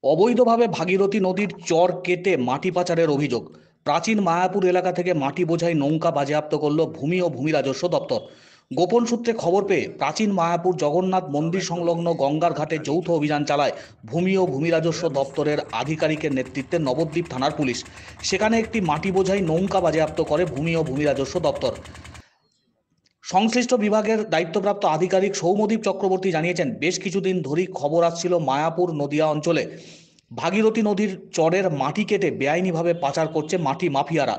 অবৈধভাবে ভাগীরথী নদীর চর কেটে মাটি পাচারের অভিযোগ। প্রাচীন মায়াপুর এলাকা থেকে মাটি বোঝাই নৌকা বাজেয়াপ্ত করল ভূমি ও ভূমি রাজস্ব দপ্তর। গোপন সূত্রে খবর পেয়ে প্রাচীন মায়াপুর জগন্নাথ মন্দির সংলগ্ন গঙ্গার ঘাটে যৌথ অভিযান চালায় ভূমি ও ভূমি রাজস্ব দপ্তরের আধিকারিকের নেতৃত্বে নবদ্বীপ থানার পুলিশ। সেখানে একটি মাটি বোঝাই নৌকা বাজেয়াপ্ত করে ভূমি ও ভূমি রাজস্ব দপ্তর। সংশ্লিষ্ট বিভাগের দায়িত্বপ্রাপ্ত আধিকারিক সৌম্যদীপ চক্রবর্তী জানিয়েছেন, বেশ কিছুদিন ধরেই খবর আসছিল মায়াপুর নদিয়া অঞ্চলে ভাগীরথী নদীর চরের মাটি কেটে বেআইনিভাবে পাচার করছে মাটি মাফিয়ারা।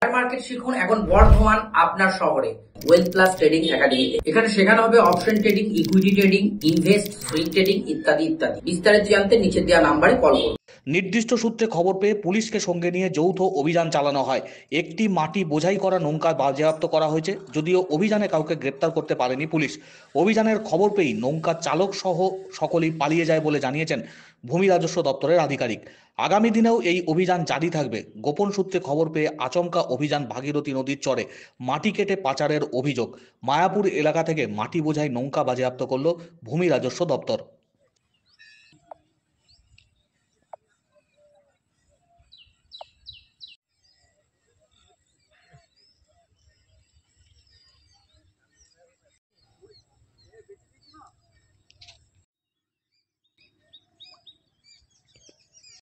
শেয়ার মার্কেট শিখুন এখন বর্ধমান আপনার শহরে ওয়েলথ প্লাস ট্রেডিং একাডেমিতে। এখানে শেখানো হবে option trading, equity trading, invest, swing trading ইত্যাদি ইত্যাদি। বিস্তারিত জানতে নিচে দেওয়া নাম্বারে কল করুন। নির্দিষ্ট সূত্রে খবর পেয়ে পুলিশকে সঙ্গে নিয়ে যৌথ অভিযান চালানো হয়। একটি মাটি বোঝাই করা নৌকা বাজেয়াপ্ত করা হয়েছে, যদিও অভিযানে কাউকে গ্রেপ্তার করতে পারেনি পুলিশ। অভিযানের খবর পেয়েই নৌকা চালক সহ সকলেই পালিয়ে যায় বলে জানিয়েছেন ভূমি রাজস্ব দপ্তরের আধিকারিক। আগামী দিনেও এই অভিযান জারি থাকবে। গোপন সূত্রে খবর পেয়ে আচমকা অভিযান ভাগীরথী নদীর চরে মাটি কেটে পাচারের অভিযোগ। মায়াপুর এলাকা থেকে মাটি বোঝাই নৌকা বাজেয়াপ্ত করল ভূমি রাজস্ব দপ্তর।